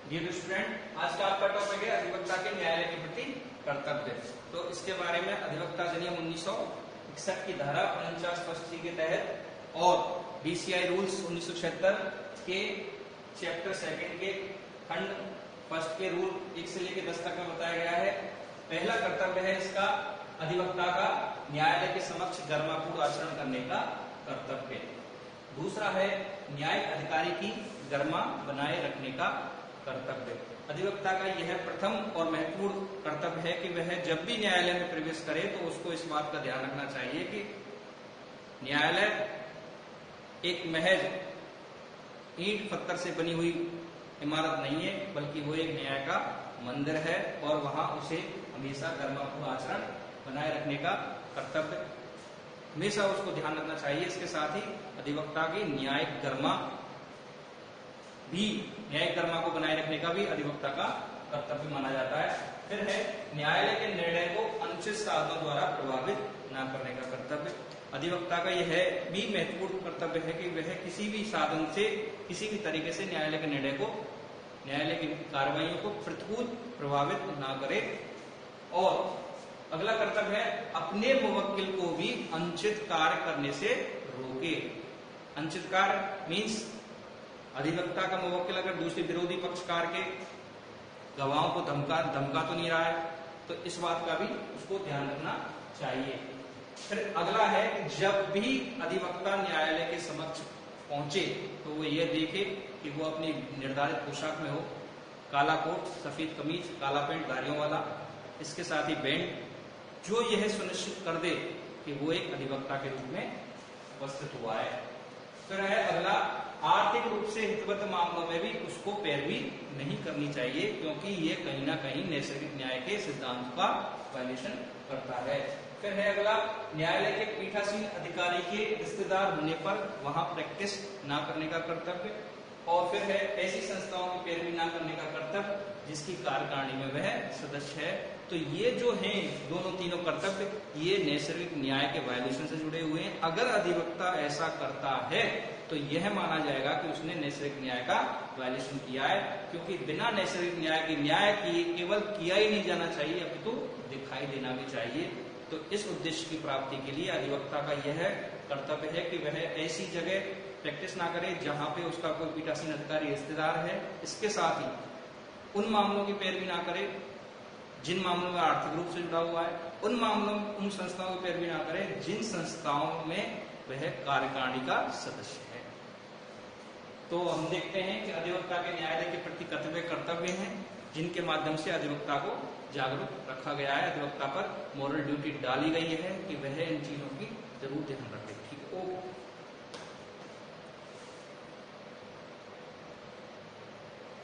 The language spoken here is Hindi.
डियर स्टूडेंट, आज का आपका टॉपिक है अधिवक्ता के न्यायालय के प्रति कर्तव्य। तो इसके बारे में अधिवक्ता अधिनियम 1961 की धारा 49 के तहत और बीसीआई रूल्स 1976 के चैप्टर 2 के खंड 1 के रूल 1 से लेकर 10 तक में बताया गया है। पहला कर्तव्य है इसका अधिवक्ता का न्यायालय के समक्ष गर्मापूर्ण आचरण करने का कर्तव्य। दूसरा है न्यायिक अधिकारी की गरिमा बनाए रखने का कर्तव्य। अधिवक्ता का यह प्रथम और महत्वपूर्ण कर्तव्य है कि वह जब भी न्यायालय में प्रवेश करे तो उसको इस बात का ध्यान रखना चाहिए कि न्यायालय एक महज ईंट पत्थर से बनी हुई इमारत नहीं है, बल्कि वो एक न्याय का मंदिर है और वहां उसे हमेशा गरिमापूर्ण आचरण बनाए रखने का कर्तव्य हमेशा उसको ध्यान रखना चाहिए। इसके साथ ही अधिवक्ता की न्यायिक गरिमा को बनाए रखने का भी अधिवक्ता का कर्तव्य माना जाता है। फिर है न्यायालय के निर्णय को अनुचित साधनों द्वारा प्रभावित न करने का कर्तव्य। अधिवक्ता का यह भी महत्वपूर्ण कर्तव्य है कि वह किसी भी साधन से किसी भी तरीके से न्यायालय की कार्रवाइयों को प्रतिकूल प्रभावित न करे। और अगला कर्तव्य है अपने मुवक्किल को भी अनुचित कार्य करने से रोके। अनुचित कार्य मीन्स अधिवक्ता का मुवक्किल अगर दूसरे विरोधी पक्षकार के गवाहों को धमका तो नहीं रहा है, तो इस बात का भी उसको ध्यान रखना चाहिए। फिर अगला है कि जब भी अधिवक्ता न्यायालय के समक्ष पहुंचे तो वो ये देखे कि वो अपनी निर्धारित पोशाक में हो, काला कोट, सफेद कमीज, काला पैंट धारियों वाला, इसके साथ ही बैंड, जो यह सुनिश्चित कर दे कि वो एक अधिवक्ता के रूप में उपस्थित हुआ है। फिर है अगला आर्थिक रूप से हितबद्ध मामलों में भी उसको पैरवी नहीं करनी चाहिए, क्योंकि ये कहीं ना कहीं नैसर्गिक न्याय के सिद्धांत का वायलेशन करता है। फिर है अगला न्यायालय के पीठासीन अधिकारी के रिश्तेदार होने पर वहां प्रैक्टिस ना करने का कर्तव्य। और फिर है ऐसी संस्थाओं की पैरवी ना करने का कर्तव्य जिसकी कार्यकारिणी में वह सदस्य है। तो ये जो हैं तीनों कर्तव्य ये नैसर्गिक न्याय के वायलेशन से जुड़े हुए हैं। अगर अधिवक्ता ऐसा करता है तो यह माना जाएगा कि उसने नैसर्गिक न्याय का वायलेशन किया है, क्योंकि बिना नैसर्गिक न्याय की केवल किया ही नहीं जाना चाहिए, अपितु दिखाई देना भी चाहिए। तो इस उद्देश्य की प्राप्ति के लिए अधिवक्ता का यह कर्तव्य है कि वह ऐसी जगह प्रैक्टिस ना करे जहां पे उसका कोई पीठासीन अधिकारी रिश्तेदार है। इसके साथ ही उन मामलों की पैरवी ना करे जिन मामलों में आर्थिक रूप से जुड़ा हुआ है, उन संस्थाओं की पैरवी ना करे जिन संस्थाओं में वह कार्यकारिणी का सदस्य है। तो हम देखते हैं कि अधिवक्ता के न्यायालय के प्रति कर्तव्य हैं जिनके माध्यम से अधिवक्ता को जागरूक रखा गया है। अधिवक्ता पर मॉरल ड्यूटी डाली गई है कि वह इन चीजों की जरूर ध्यान रखे। ठीक है, ओके।